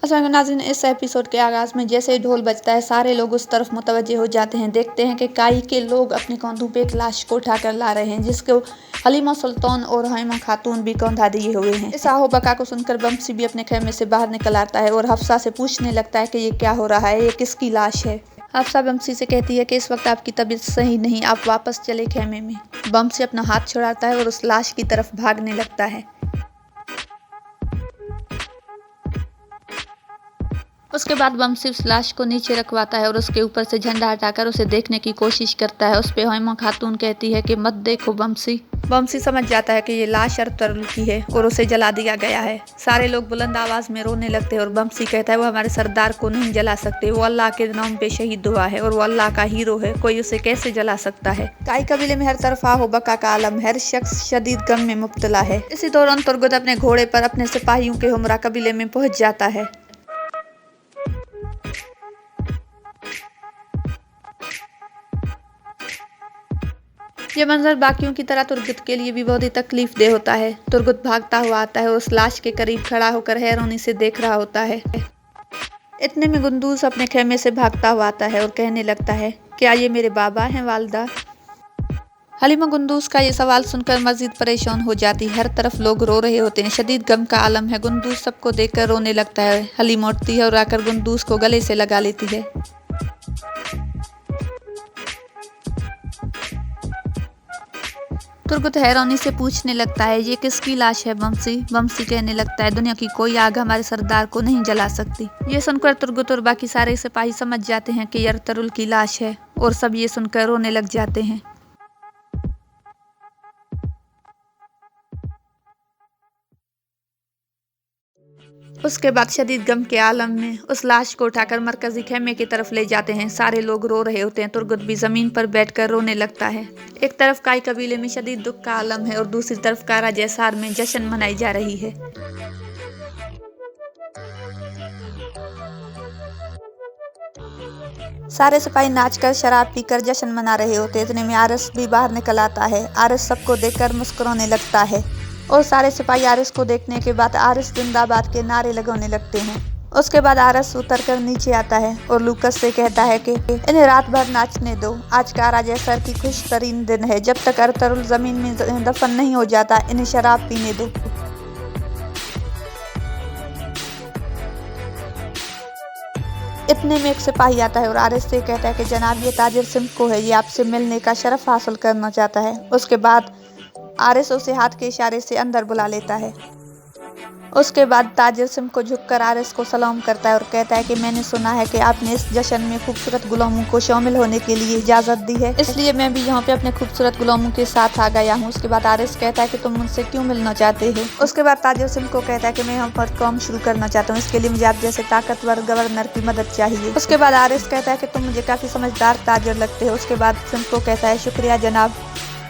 नाज़रीन, इस एपिसोड के आगाज़ में जैसे ही ढोल बजता है सारे लोग उस तरफ मुतवज्जे हो जाते हैं। देखते हैं कि काई के लोग अपने कंधों पे एक लाश को उठाकर ला रहे हैं जिसको हलीमा सुल्तान और हईमा खातून भी कंधा दिए हुए हैं। इस आहो बका को सुनकर बमसी भी अपने खेमे से बाहर निकल आता है और हफ्सा से पूछने लगता है कि ये क्या हो रहा है, ये किसकी लाश है। हफ्सा बमसी से कहती है कि इस वक्त आपकी तबीयत सही नहीं, आप वापस चले खेमे में। बमसी अपना हाथ छुड़ाता है और उस लाश की तरफ भागने लगता है। उसके बाद बमसी उस लाश को नीचे रखवाता है और उसके ऊपर से झंडा हटाकर उसे देखने की कोशिश करता है। उस पे हईमा खातून कहती है कि मत देखो बमसी। बमसी समझ जाता है कि ये लाश अरतुगरुल की है और उसे जला दिया गया है। सारे लोग बुलंद आवाज में रोने लगते हैं और बमसी कहता है वो हमारे सरदार को नहीं जला सकते, वो अल्लाह के नाम पे शहीद हुआ है और वो अल्लाह का हीरो है, कोई उसे कैसे जला सकता है। काई कबीले में हर तरफ आहो बका का आलम, हर शख्स शदीद गम में मुब्तला है। इसी दौरान तुर्गुत अपने घोड़े पर अपने सिपाहियों के हमरा कबीले में पहुंच जाता है। ये मंजर बाकियों की तरह तुर्गुत के लिए भी बहुत ही तकलीफ दे होता है। तुर्गुत भागता हुआ आता है और उस लाश के करीब खड़ा होकर हैरानी से देख रहा होता है। इतने में गुंदूस अपने खेमे से भागता हुआ आता है और कहने लगता है, क्या ये मेरे बाबा हैं वालदा? हलीमा गुंदूस का ये सवाल सुनकर मजीद परेशान हो जाती है। हर तरफ लोग रो रहे होते हैं, शदीद गम का आलम है। गुंदूस सबको देखकर रोने लगता है। हलीमा उठती है और आकर गुंदूस को गले से लगा लेती है। तुर्गुत हैरानी से पूछने लगता है, ये किसकी लाश है बमसी? बमसी कहने लगता है, दुनिया की कोई आग हमारे सरदार को नहीं जला सकती। ये सुनकर तुर्गुत और बाकी सारे सिपाही समझ जाते हैं कि ये अरतुगरुल की लाश है और सब ये सुनकर रोने लग जाते हैं। उसके बाद शदीद गम के आलम में उस लाश को उठाकर मरकजी खेमे की तरफ ले जाते हैं। सारे लोग रो रहे होते हैं। तुर्गुत भी जमीन पर बैठकर रोने लगता है। एक तरफ काई कबीले में शदीद दुख का आलम है और दूसरी तरफ कारा जैसार में जश्न मनाई जा रही है। सारे सिपाही नाचकर शराब पीकर जश्न मना रहे होते। इतने में आरस भी बाहर निकल आता है। आरस सबको देखकर मुस्कुराने लगता है और सारे सिपाही आरिस को देखने के बाद आरिस जिंदाबाद के नारे लगाने लगते हैं। उसके बाद आरिस उतरकर नीचे आता है और लूकस से कहता है कि इन्हें रात भर नाचने दो, आज कारा जैसर की खुश तरीन दिन है, जब तक अरतुगरुल जमीन में दफन नहीं हो जाता इन्हें शराब पीने दो। इतने में एक सिपाही आता है और आरिस से कहता है कि जनाब ये ताजिर सिमको है, ये आपसे मिलने का शरफ हासिल करना चाहता है। उसके बाद आरिस उसे हाथ के इशारे से अंदर बुला लेता है। उसके बाद ताजिर सिमको झुककर आरिस को सलाम करता है और कहता है कि मैंने सुना है कि आपने इस जश्न में खूबसूरत गुलामों को शामिल होने के लिए इजाज़त दी है, इसलिए मैं भी यहाँ पे अपने खूबसूरत गुलामों के साथ आ गया हूँ। उसके बाद आरिस कहता है कि तुम मुझसे क्यों मिलना चाहते हो? उसके बाद ताजिर सिमको कहता है कि मैं यहाँ पर काम शुरू करना चाहता हूँ, इसके लिए मुझे आप जैसे ताकतवर गवर्नर की मदद चाहिए। उसके बाद आरिस कहता है कि तुम मुझे काफ़ी समझदार ताजिर लगते हो। उसके बाद सिमको कहता है शुक्रिया जनाब।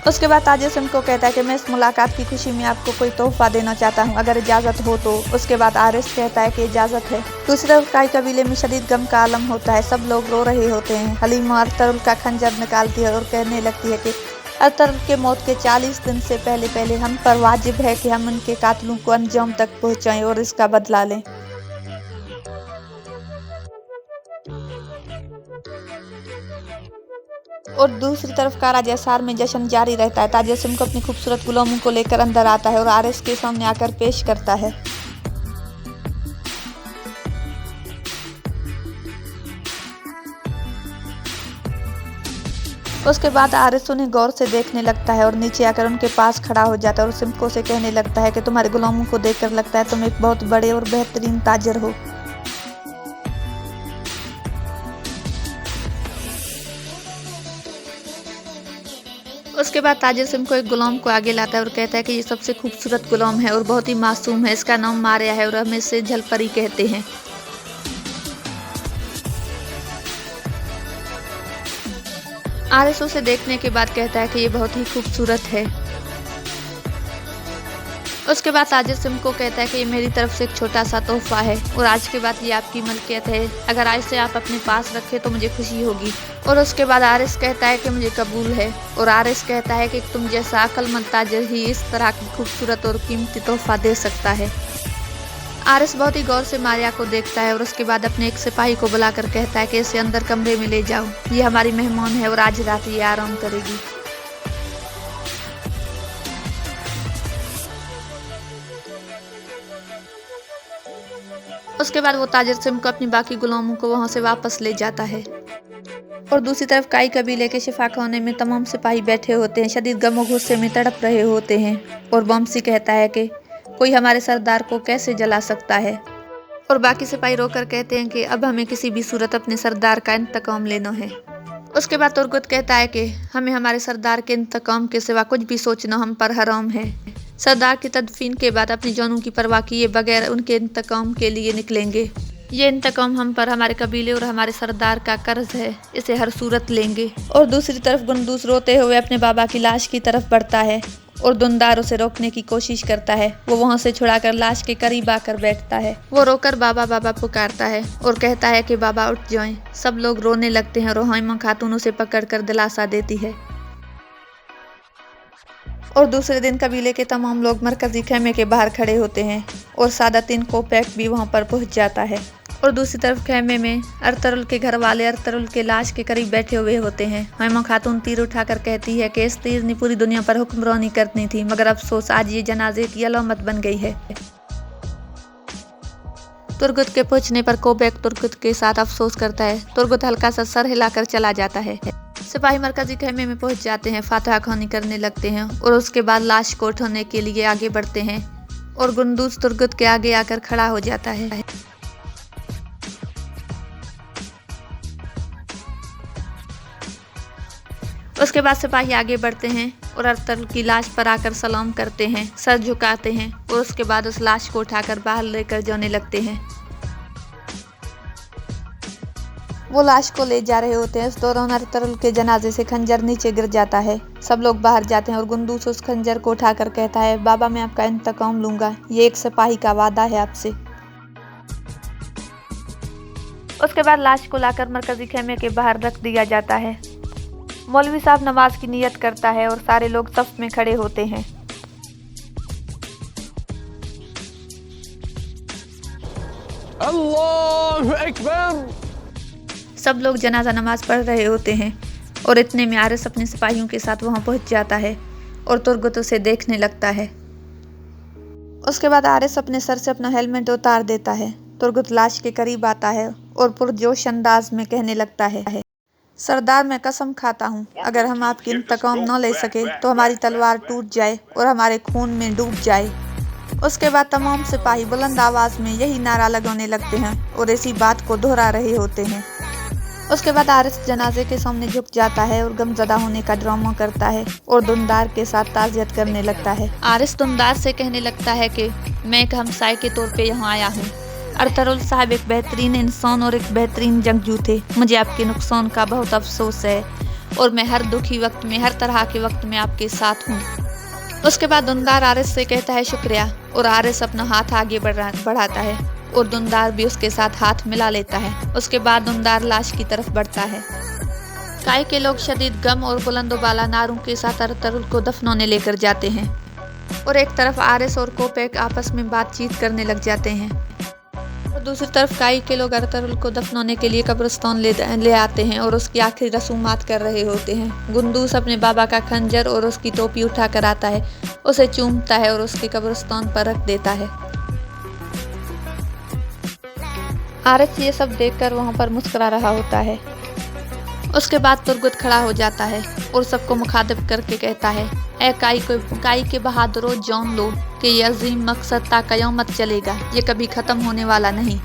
उसके बाद ताजिर सिमको कहता है कि मैं इस मुलाकात की खुशी में आपको कोई तोहफा देना चाहता हूं, अगर इजाज़त हो तो। उसके बाद आरिस कहता है कि इजाज़त है। दूसरी तरफ काई कबीले में शदीद गम का आलम होता है। सब लोग रो रहे होते हैं। हलीमा अरतुगरुल का खंजर निकालती है और कहने लगती है कि अरतुगरुल के मौत के 40 दिन से पहले हम पर वाजिब है कि हम उनके कातिलों को अंजाम तक पहुँचाएं और इसका बदला लें। और दूसरी तरफ कारा जैसार में जश्न जारी रहता है। ताजिर सिमको अपनी खूबसूरत गुलामों को लेकर अंदर आता है और आरिस के सामने आकर पेश करता है। उसके बाद आरिस उन्हें गौर से देखने लगता है और नीचे आकर उनके पास खड़ा हो जाता है और सिमको से कहने लगता है कि तुम्हारे गुलामों को देखकर लगता है तुम एक बहुत बड़े और बेहतरीन ताजिर हो। उसके बाद ताजिर सिमको एक गुलाम को आगे लाता है और कहता है कि ये सबसे खूबसूरत गुलाम है और बहुत ही मासूम है, इसका नाम मारिया है और हम इसे झलपरी कहते हैं। आरिस उसे देखने के बाद कहता है कि ये बहुत ही खूबसूरत है। उसके बाद ताजिर सिमको कहता है कि ये मेरी तरफ से एक छोटा सा तोहफा है और आज के बाद ये आपकी मलकियत है, अगर आज से आप अपने पास रखें तो मुझे खुशी होगी। और उसके बाद आरिस कहता है कि मुझे कबूल है और आरिस कहता है कि तुम जैसा अक्लमंद ताजिर ही इस तरह की खूबसूरत और कीमती तोहफा दे सकता है। आरिस बहुत ही गौर से मारिया को देखता है और उसके बाद अपने एक सिपाही को बुलाकर कहता है कि इसे अंदर कमरे में ले जाओ, ये हमारी मेहमान है और आज रात ये आराम करेगी। उसके बाद वो ताजिर सिम को अपनी बाकी गुलामों को वहां से वापस ले जाता है। और दूसरी तरफ काई कबीले के शिफा खाने में तमाम सिपाही बैठे होते हैं, शदीद गम और गुस्से में तड़प रहे होते हैं। और बमसी कहता है कि कोई हमारे सरदार को कैसे जला सकता है। और बाकी सिपाही रोकर कहते हैं कि अब हमें किसी भी सूरत अपने सरदार का इंतकाम लेना है। उसके बाद तुर्गुत कहता है कि हमें हमारे सरदार के इंतकाम के सिवा कुछ भी सोचना हम पर हराम है। सरदार की तदफीन के बाद अपनी जानों की परवाह किए बगैर उनके इंतकाम के लिए निकलेंगे। ये इंतकाम हम पर हमारे कबीले और हमारे सरदार का कर्ज है, इसे हर सूरत लेंगे। और दूसरी तरफ गुंदूस रोते हुए अपने बाबा की लाश की तरफ बढ़ता है और दुंदार उसे रोकने की कोशिश करता है। वो वहां से छुड़ाकर लाश के करीब आकर बैठता है। वो रोकर बाबा बाबा पुकारता है और कहता है कि बाबा उठ जाएं। सब लोग रोने लगते हैं और रोहाइमा खातून उसे पकड़कर दिलासा देती है। और दूसरे दिन कबीले के तमाम लोग मरकजी खेमे के बाहर खड़े होते हैं और सादातीन कोपैक भी वहां पर पहुंच जाता है। और दूसरी तरफ खेमे में अरतरुल के घर वाले अरतरुल के लाश के करीब बैठे हुए होते हैं। हैमा खातून तीर उठाकर कहती है कि इस तीर ने पूरी दुनिया पर हुक्मरानी करनी थी, मगर अफसोस आज ये जनाजे की अलामत बन गई है। तुर्गुत के पहुंचने पर कोबैक तुर्गुत के साथ अफसोस करता है। तुर्गुत हल्का सा सर हिलाकर चला जाता है। सिपाही मरकजी खेमे में पहुंच जाते हैं, फातहा खानी करने लगते हैं और उसके बाद लाश को उठाने के लिए आगे बढ़ते हैं। और गुंदूस तुर्गुत के आगे आकर खड़ा हो जाता है। उसके बाद सिपाही आगे बढ़ते हैं और अरतरुल की लाश पर आकर सलाम करते हैं, सर झुकाते हैं और उसके बाद उस लाश को उठाकर बाहर लेकर जाने लगते हैं। वो लाश को ले जा रहे होते हैं। इस दौरान अरतरुल के जनाजे से खंजर नीचे गिर जाता है। सब लोग बाहर जाते हैं और गुंदूस उस खंजर को उठाकर कहता है, बाबा मैं आपका इंतकाम लूंगा, ये एक सिपाही का वादा है आपसे। उसके बाद लाश को लाकर मरकजी खेमे के बाहर रख दिया जाता है। मौलवी साहब नमाज की नियत करता है और सारे लोग सफ में खड़े होते हैं। अल्लाहु अकबर। सब लोग जनाजा नमाज पढ़ रहे होते हैं और इतने में आरिस अपने सिपाहियों के साथ वहां पहुंच जाता है और तुर्गुत उसे देखने लगता है। उसके बाद आरिस अपने सर से अपना हेलमेट उतार देता है। तुर्गुत लाश के करीब आता है और पुरजोश अंदाज में कहने लगता है, सरदार मैं कसम खाता हूँ, अगर हम आपकी इंतकाम न ले सके तो हमारी तलवार टूट जाए और हमारे खून में डूब जाए। उसके बाद तमाम सिपाही बुलंद आवाज में यही नारा लगाने लगते हैं और इसी बात को दोहरा रहे होते हैं। उसके बाद आरिस जनाजे के सामने झुक जाता है और गमजदा होने का ड्रामा करता है और दुंदार के साथ ताज़ियत करने लगता है। आरिस दुंदार से कहने लगता है कि मैं एक हमसाये के तौर पे यहाँ आया हूँ। अरतरुल साहब एक बेहतरीन इंसान और एक बेहतरीन जंगजू थे। मुझे आपके नुकसान का बहुत अफसोस है और मैं हर दुखी वक्त में, हर तरह के वक्त में आपके साथ हूँ। उसके बाद दुंदार आरिस से कहता है शुक्रिया और आरिस अपना हाथ आगे बढ़ाता है और दुंदार भी उसके साथ हाथ मिला लेता है। उसके बाद दुंदार लाश की तरफ बढ़ता है। काई के लोग शदीद गम और बुलंदोबाला नारों के साथ अरतरुल को दफनाने लेकर जाते हैं और एक तरफ आरिस और कोपैक आपस में बातचीत करने लग जाते हैं और दूसरी तरफ काई के लोग अरतरुल को दफनाने के लिए कब्रिस्तान ले आते हैं और उसकी आखिरी रसूमात कर रहे होते हैं। गुंदूस अपने बाबा का खंजर और उसकी टोपी उठा कर आता है, उसे चूमता है और उसके कब्रिस्तान पर रख देता है। आरिस ये सब देखकर वहां पर मुस्कुरा रहा होता है। उसके बाद तुर्गुत खड़ा हो जाता है और सबको मुखातिब करके कहता है, ए काई के बहादुरों जान लो कि ये अजीम मकसद ता कयामत चलेगा, ये कभी ख़त्म होने वाला नहीं।